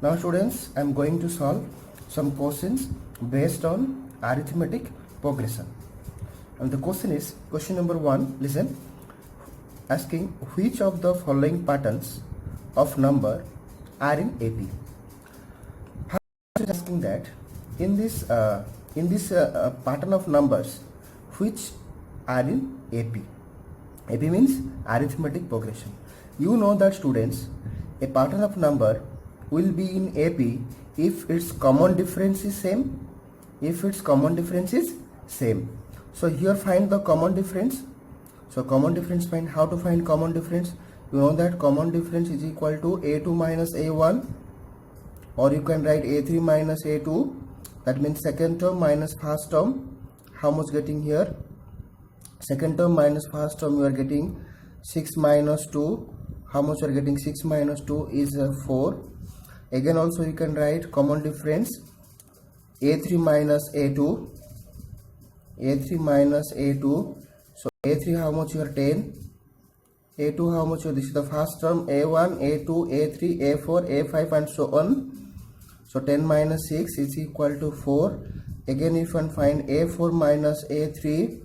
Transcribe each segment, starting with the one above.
Now students, I am going to solve some questions based on arithmetic progression. And the question is, question number 1, listen, asking which of the following patterns of number are in AP. Asking that in this pattern of numbers, which are in AP. AP means arithmetic progression. You know that students, a pattern of number will be in AP if its common difference is same. If its common difference is same. So here find the common difference. So common difference, find how to find common difference. You know that common difference is equal to A2 minus A1, or you can write A3 minus A2. That means second term minus first term. How much getting here? Second term minus first term, you are getting 6 minus 2. How much you are getting? 6 minus 2 is 4. Again also you can write common difference A3 minus A2. A3 minus A2. So A3 how much you are 10. A2 how much you are? This is the first term. A1, A2, A3, A4, A5 and so on. So 10 minus 6 is equal to 4. Again if you find A4 minus A3,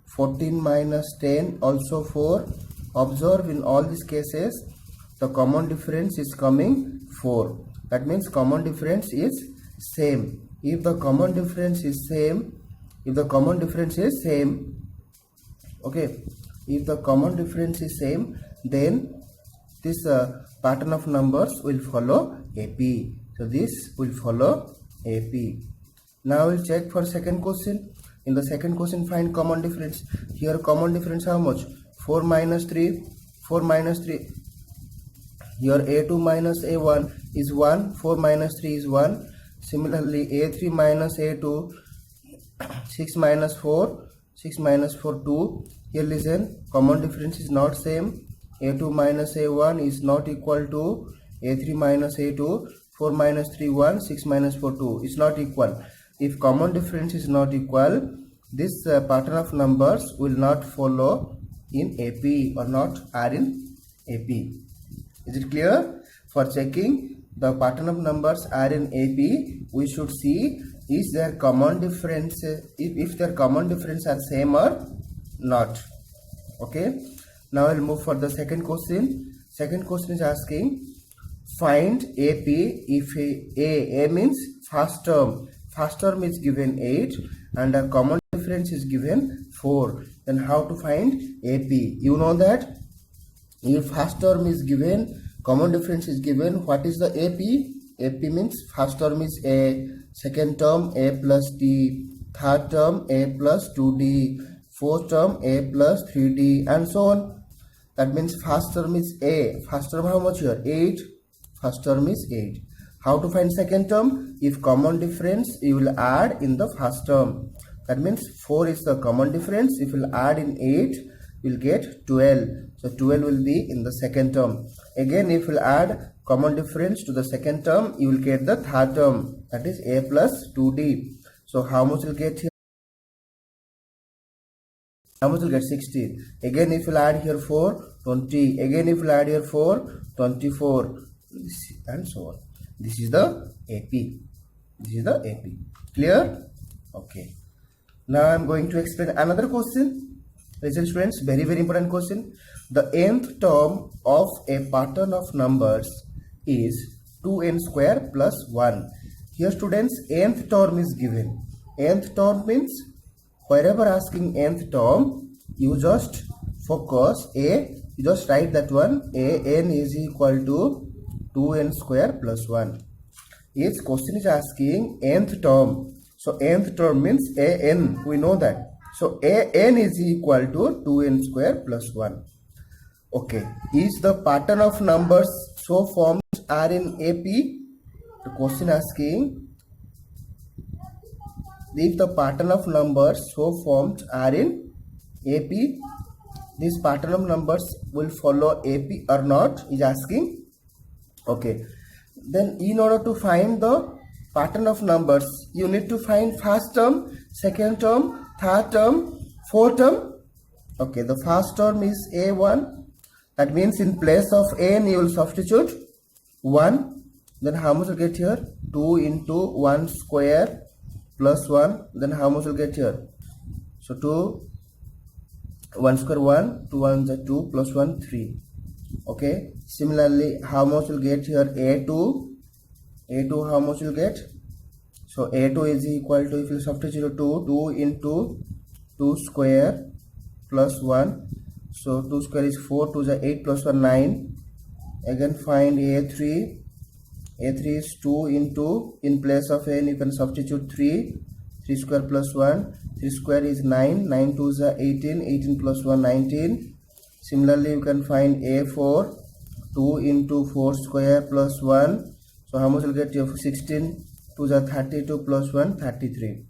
14 minus 10 also 4. Observe in all these cases the common difference is coming 4. That means common difference is same. If the common difference is same, okay, if the common difference is same, then this pattern of numbers will follow AP. So this will follow AP. Now we'll check for second question. In the second question, find common difference. Here common difference how much? 4 minus 3. 4 minus 3. Here A2 minus A1 is 1. 4 minus 3 is 1. Similarly A3 minus A2, 6 minus 4. 6 minus 4, 2. Here listen, common difference is not same. A2 minus A1 is not equal to A3 minus A2. 4 minus 3, 1. 6 minus 4, 2. It's not equal. If common difference is not equal, this pattern of numbers will not follow in AP or not are in AP. Is it clear? For checking the pattern of numbers are in AP, we should see is their common difference, if their common difference are same or not. Okay. Now I'll move for the second question. Second question is asking find AP if A means first term. First term is given 8 and a common difference is given 4. Then how to find AP? You know that if first term is given, common difference is given, what is the AP? AP means first term is A, second term A plus D, third term A plus 2D, fourth term A plus 3D and so on. That means first term is A. First term how much here? 8. First term is 8. How to find second term? If common difference, you will add in the first term. That means 4 is the common difference. If you will add in 8, you will get 12. So 12 will be in the second term. Again, if you will add common difference to the second term, you will get the third term. That is A plus 2D. So how much will get here? How much will get? 16. Again, if you will add here 4, 20. Again, if you will add here 4, 24. And so on. This is the AP. This is the AP. Clear? Okay. Now I am going to explain another question. Listen students, very important question. The nth term of a pattern of numbers is 2n square plus 1. Here students, nth term is given. Nth term means wherever asking nth term, you just focus A, you just write that one. An is equal to 2n square plus 1. Each question is asking nth term. So nth term means an. We know that. So an is equal to 2n square plus 1. Okay. Is the pattern of numbers so formed are in AP? The question asking if the pattern of numbers so formed are in AP, this pattern of numbers will follow AP or not is asking. Okay, then in order to find the pattern of numbers, you need to find first term, second term, third term, fourth term. Okay, the first term is A1. That means in place of n you will substitute 1. then how much will get here? 2 into 1 square plus 1, then how much will get here? So 2, 1 square 1, 2 1 is 2 plus 1 3. Okay, similarly how much will get here? A2 how much will get? So A2 is equal to, if you substitute 2 into 2 square plus 1, so 2 square is 4, 2 is 8 plus 1 9. Again find A3 is 2 into, in place of n you can substitute 3 square plus 1, 3 square is 9, 9 2 is 18, 18 plus 1 19. Similarly you can find A4, 2 into 4 square plus 1, so how much will get you? 16, 2 is 32 plus 1 33.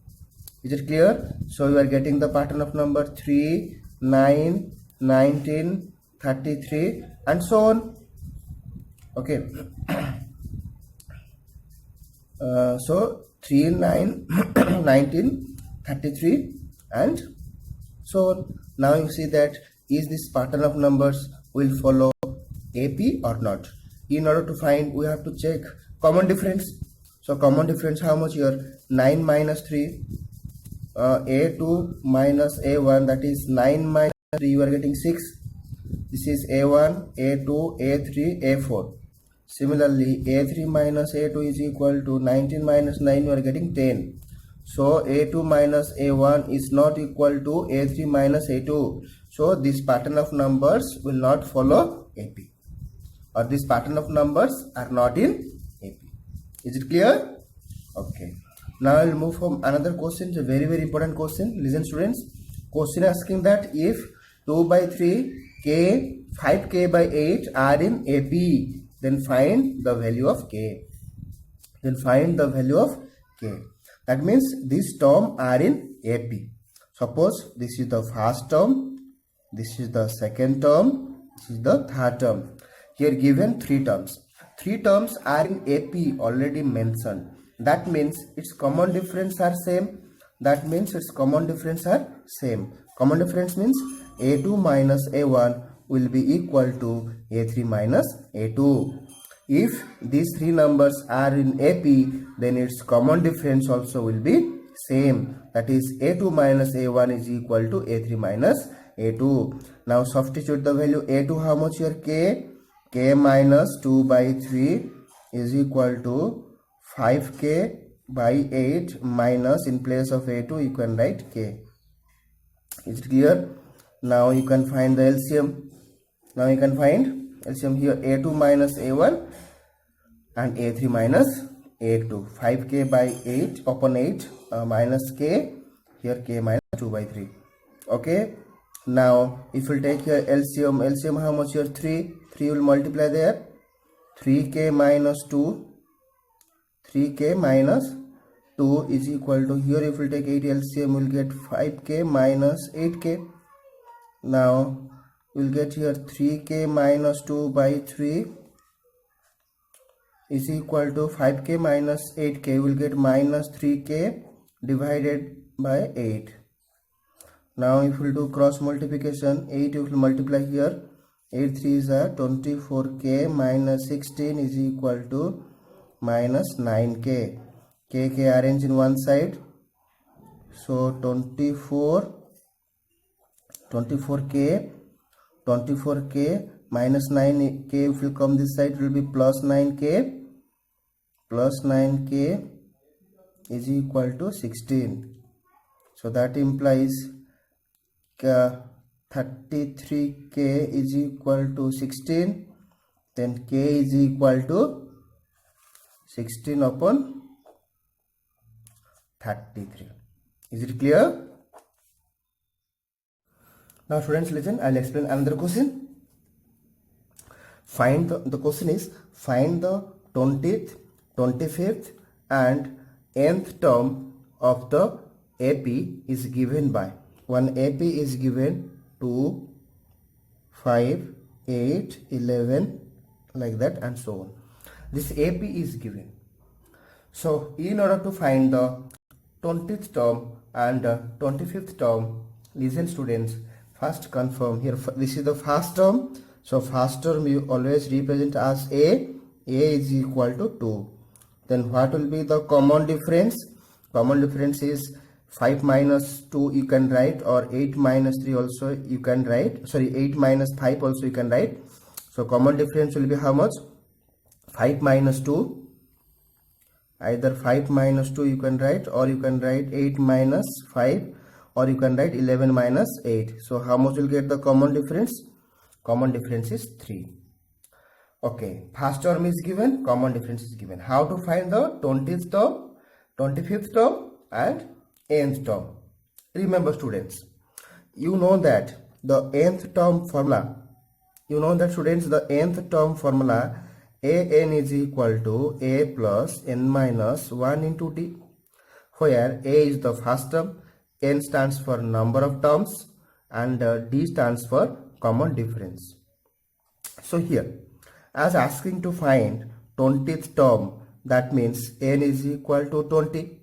Is it clear? So you are getting the pattern of number 3, 9, 19, 33 and so on. Okay. So 3, 9, 19, 33 and so on. Now you see that is this pattern of numbers will follow AP or not. In order to find, we have to check common difference. So common difference, how much here? 9 minus 3, A2 minus A1, that is 9 minus 3, you are getting 6. This is A1, A2, A3, A4. Similarly, A3 minus A2 is equal to 19 minus 9, you are getting 10. So A2 minus A1 is not equal to A3 minus A2. So this pattern of numbers will not follow AP, or this pattern of numbers are not in AP. Is it clear? Okay. Now I will move from another question. It's a very important question. Listen students. Question asking that if 2 by 3 k 5k by 8 are in AP, then find the value of k. Then find the value of k. That means these terms are in AP. Suppose this is the first term, this is the second term, this is the third term. Here given 3 terms. 3 terms are in AP already mentioned. That means its common difference are same. That means its common difference are same. Common difference means A2 minus A1 will be equal to A3 minus A2. If these 3 numbers are in AP, then its common difference also will be same. That is A2 minus A1 is equal to A3 minus A2. Now substitute the value A2, how much here? K. K minus 2 by 3 is equal to 5k by 8 minus, in place of A2 you can write k. Is it clear? Now you can find the LCM. Now you can find LCM here, A2 minus A1 and A3 minus A2. 5k by 8 upon 8 minus k, here k minus 2 by 3. Okay. Now if you take here LCM how much here? 3 will multiply there. 3k minus 2, 3k minus 2 is equal to, here if you take 8 LCM will get 5k minus 8k. Now we'll get here 3k minus 2 by 3 is equal to 5k minus 8k, will get minus 3k divided by 8. Now if we do cross multiplication, 8 if we multiply here, 8 3 is 24k minus 16 is equal to minus 9k. k arrange in one side, so 24k minus 9k, if will come this side, it will be plus 9k is equal to 16. So that implies 33k is equal to 16, then k is equal to 16 upon 33. Is it clear? Now students listen, I'll explain another question. Find the question is, find the 20th, 25th and nth term of the AP is given by, one AP is given 2, 5, 8, 11 like that and so on. This AP is given. So in order to find the 20th term and 25th term, listen students, first confirm here, this is the first term. So first term you always represent as A, a is equal to 2. Then what will be the common difference? Common difference is 5 minus 2 you can write, or 8 minus 3 also you can write, sorry 8 minus 5 also you can write. So common difference will be how much? 5 minus 2, either 5 minus 2 you can write, or you can write 8 minus 5, or you can write 11 minus 8. So how much will get the common difference? Common difference is 3. Okay, first term is given, common difference is given. How to find the 20th term, 25th term and nth term? Remember students, you know that the nth term formula, you know that students, the nth term formula an is equal to a plus n minus 1 into d, where a is the first term, n stands for number of terms, and d stands for common difference. So here, as asking to find 20th term, that means n is equal to 20.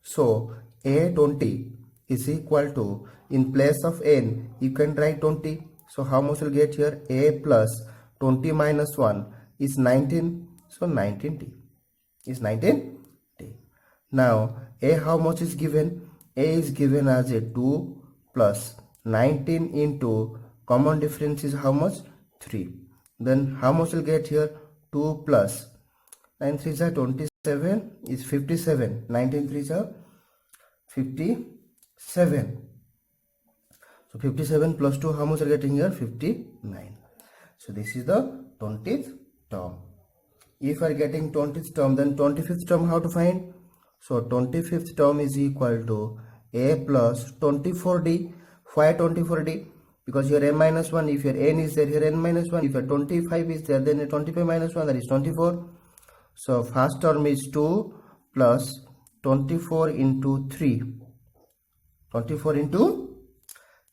So a20 is equal to, in place of n you can write 20. So how much will get here? A plus 20 minus 1 is 19. So 19t is 19t. Now a how much is given? A is given as a 2 plus 19 into common difference is how much? 3. Then how much will get here? 2 plus 9 3s are 27 is 57. 19 3s are 57. So 57 plus 2, how much are getting here? 59. So this is the 20th term. If we are getting 20th term, then 25th term how to find? So 25th term is equal to a plus 24d. Why 24d? Because here n minus 1, if your n is there, here n minus 1, if your 25 is there, then 25 minus 1, that is 24. So first term is 2 plus 24 into 3. 24 into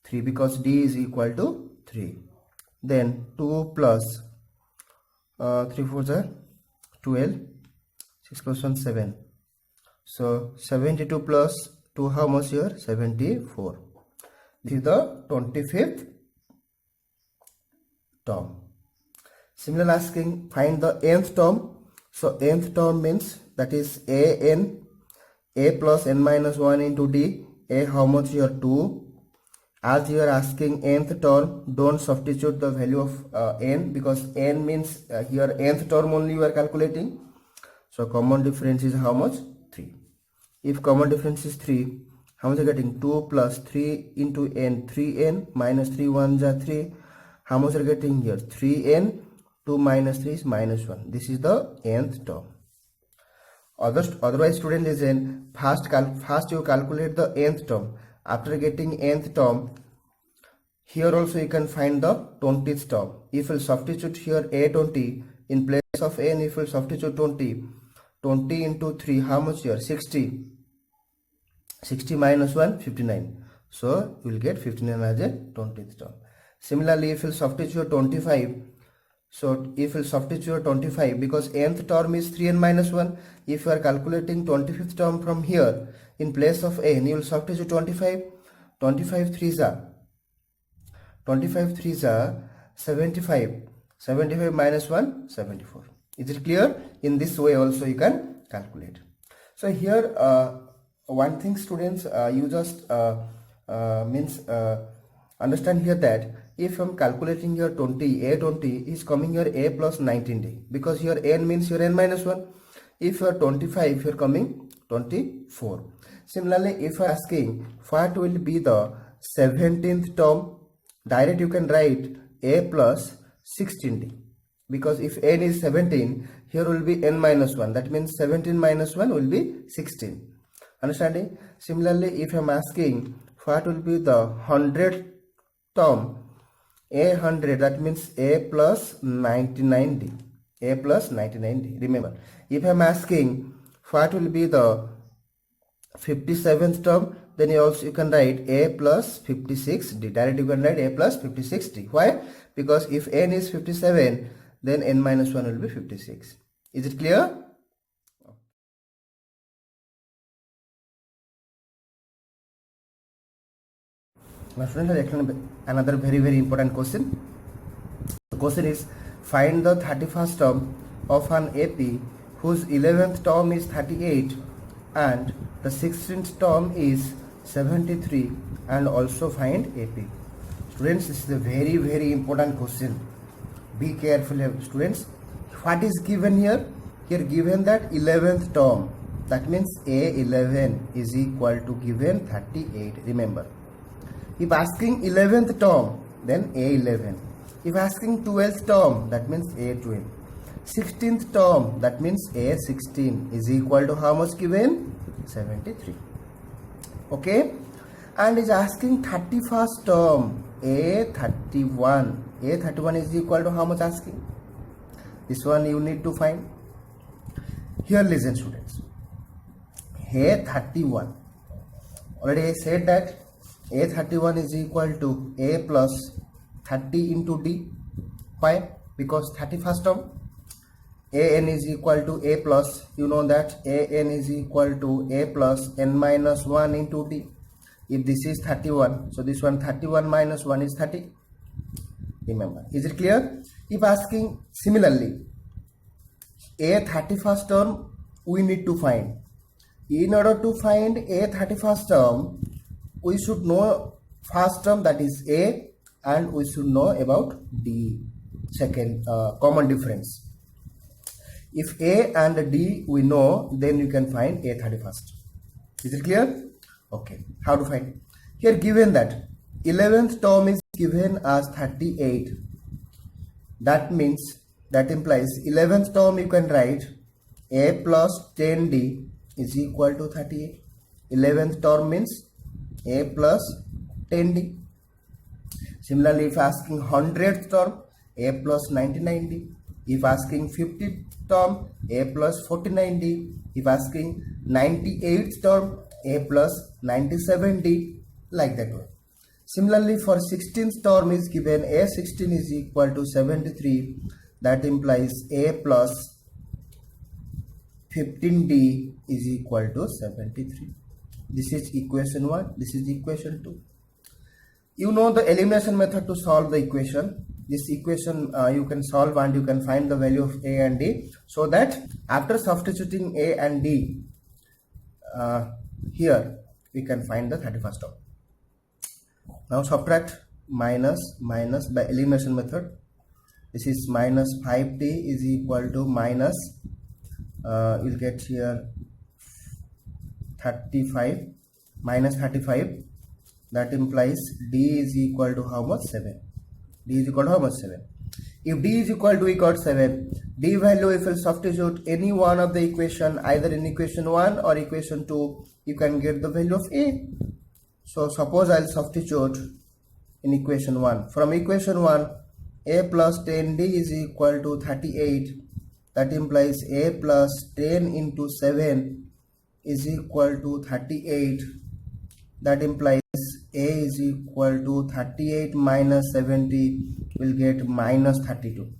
3, because d is equal to 3. Then 2 plus 3 4s are 12, 6 plus 1 7. So 72 plus 2, how much here? 74. This is the 25th term. Similarly, asking find the nth term. So nth term means that is a plus n minus 1 into d. A how much here? 2. As you are asking nth term, don't substitute the value of n, because n means here nth term only you are calculating. So common difference is how much? 3. If common difference is 3, how much are getting? 2 plus 3 into n, 3n minus 3 1s are 3. How much are getting here? 3n. 2 minus 3 is minus 1. This is the nth term. Otherwise student listen, first you calculate the nth term. After getting nth term, here also you can find the 20th term. If you substitute here a20 in place of n, if you substitute 20 into 3, how much here? 60. 60 minus 1, 59. So you will get 59 as a 20th term. Similarly, if you substitute 25, so if you substitute 25, because nth term is 3n minus 1, if you are calculating 25th term from here, in place of n, you will substitute 25. 25 3s are 75. 75 minus 1, 74. Is it clear? In this way also you can calculate. So here one thing students, you just understand here that if I'm calculating here 20, a20 is coming here a plus 19d, because here n means here n minus 1. If you are 25, you are coming 24. Similarly, if I asking what will be the 17th term, direct you can write a plus 16d, because if n is 17, here will be n minus 1, that means 17 minus 1 will be 16. Understanding? Similarly, if I am asking what will be the 100th term, a100, that means a plus 99d. A plus 99d. Remember, if I am asking what will be the 57th term, then you can write a plus 56d. Directly you can write a plus 56d. Why? Because if n is 57, then n minus 1 will be 56. Is it clear? Now students, another very important question. The question is, find the 31st term of an AP whose 11th term is 38 and the 16th term is 73, and also find AP. Students, this is a very important question. Be careful here, students. What is given here? Here given that 11th term, that means A11 is equal to given 38. Remember, if asking 11th term, then A11. If asking 12th term, that means A12. 16th term, that means A16 is equal to how much given? 73. Okay, and is asking 31st term, A31. A31 is equal to how much asking? This one you need to find. Here listen, students. A31. Already I said that A31 is equal to A plus 30 into D. Why? Because 31st term. AN is equal to A plus, you know that AN is equal to A plus N minus 1 into D. If this is 31, so this one 31 minus 1 is 30. Remember, is it clear? If asking similarly, A 31st term, we need to find. In order to find A 31st term, we should know first term, that is A, and we should know about D, second common difference. If A and D we know, then you can find A 31st. Is it clear? Okay. How to find? Here given that 11th term is given as 38. That means, that implies 11th term you can write A plus 10D is equal to 38. 11th term means A plus 10D. Similarly, if asking 100th term, A plus 99D. If asking 50th term, A plus 49D. If asking 98th term, A plus 97D, like that one. Similarly, for 16th term is given A16 is equal to 73. That implies A plus 15D is equal to 73. This is equation 1. This is equation 2. You know the elimination method to solve the equation. This equation you can solve and you can find the value of A and D, so that after substituting A and D, here we can find the 31st term. Now subtract minus by elimination method. This is minus 5D is equal to minus, you'll get here 35, minus 35. That implies D is equal to how much? 7. D is equal to how much? 7. If D is equal to 7, D value, if you substitute any one of the equation, either in equation 1 or equation 2, you can get the value of A. So suppose I'll substitute in equation 1. From equation 1, A plus 10D is equal to 38. That implies A plus 10 into 7 is equal to 38. That implies A is equal to 38 minus 70, will get minus 32.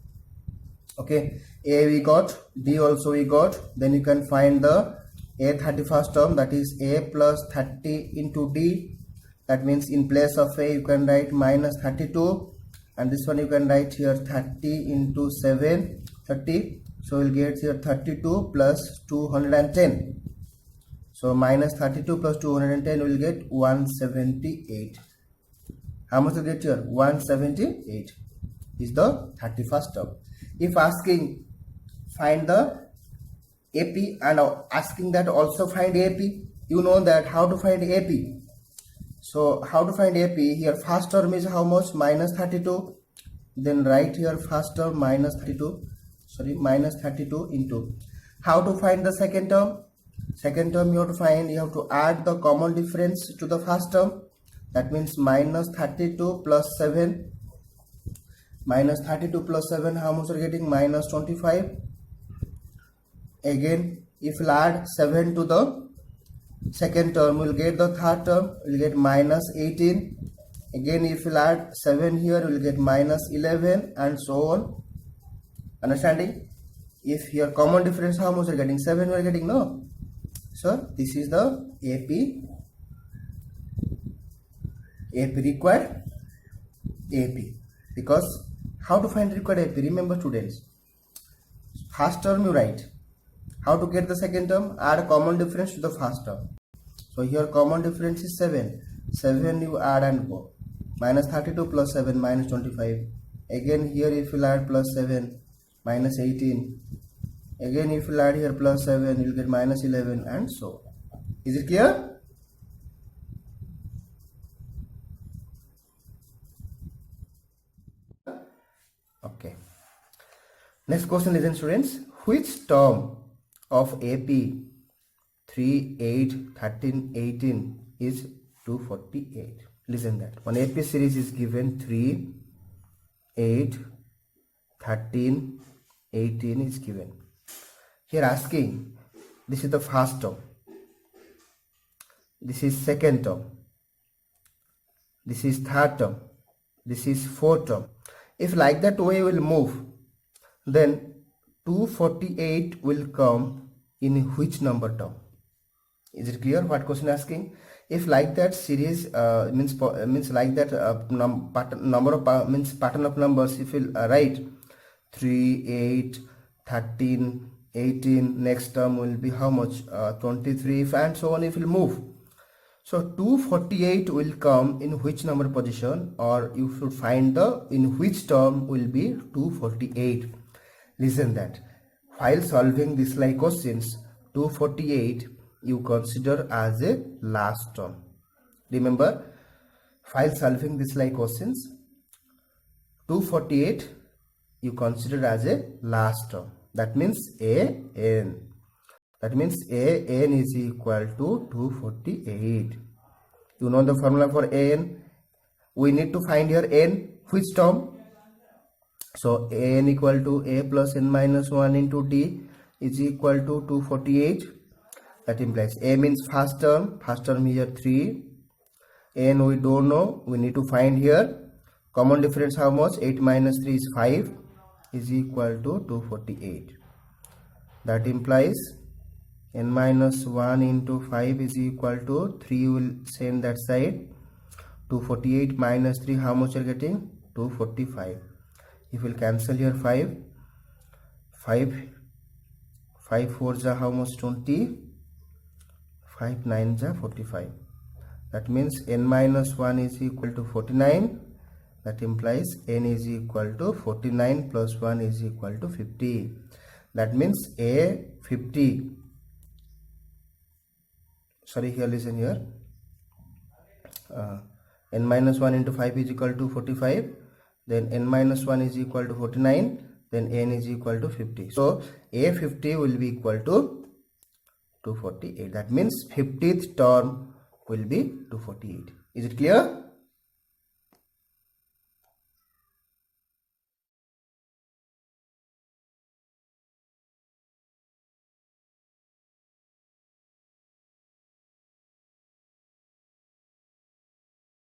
Okay, A we got, D also we got. Then you can find the A 31st term, that is A plus 30 into D. That means in place of A you can write minus 32, and this one you can write here 30 into 7, 30. So we'll get here 32 plus 210. So minus 32 plus 210 will get 178. How much will get here? 178 is the 31st term. If asking find the AP and asking that also find AP, you know that how to find AP. So how to find AP? Here first term is how much? Minus 32. Then write here first term minus 32. Sorry, minus 32 into. How to find the second term? Second term you have to find, you have to add the common difference to the first term. That means minus 32 plus 7. Minus 32 plus 7, how much are getting? Minus 25. Again, if you add 7 to the second term, we will get the third term, we will get minus 18. Again, if you add 7 here, we will get minus 11, and so on. Understanding? If here common difference, how much are getting? 7 we are getting, no? So this is the AP required AP. Because how to find required AP? Remember students, first term you write. How to get the second term? Add common difference to the first term. So here common difference is 7. 7 you add and go. Minus 32 plus 7 minus 25. Again here if you add plus 7 minus 18. Again if you add here plus 7 you will get minus 11 and so. Is it clear? Okay. Next question, listen students. Which term of AP 3, 8, 13, 18 is 248? Listen that. One AP series is given 3, 8, 13, 18 is given. Here asking, this is the first term. This is second term. This is third term. This is fourth term. If like that way will move, then 248 will come in which number term? Is it clear what question asking? If like that series means like that number of means pattern of numbers, if you write 3, 8, 13, 18, next term will be how much? 23, and so on. If you move, so 248 will come in which number position, or you should find the in which term will be 248. Listen that. While solving this like questions, 248 you consider as a last term. Remember, while solving this like questions, 248 you consider as a last term. That means AN. That means AN is equal to 248. You know the formula for AN. We need to find here N, which term? So AN equal to A plus N minus 1 into D is equal to 248. That implies A means first term here 3. N we don't know, we need to find here. Common difference how much? 8 minus 3 is 5 is equal to 248. That implies N minus 1 into 5 is equal to 3 will send that side. 248 minus 3, how much you are getting? 245. If we will cancel here 5 4s are how much? 20. 5 9s are 45. That means N minus 1 is equal to 49. That implies N is equal to 49 plus 1 is equal to 50. That means A 50. Sorry, here listen here. N minus 1 into 5 is equal to 45. Then N minus 1 is equal to 49. Then N is equal to 50. So A50 will be equal to 248. That means 50th term will be 248. Is it clear?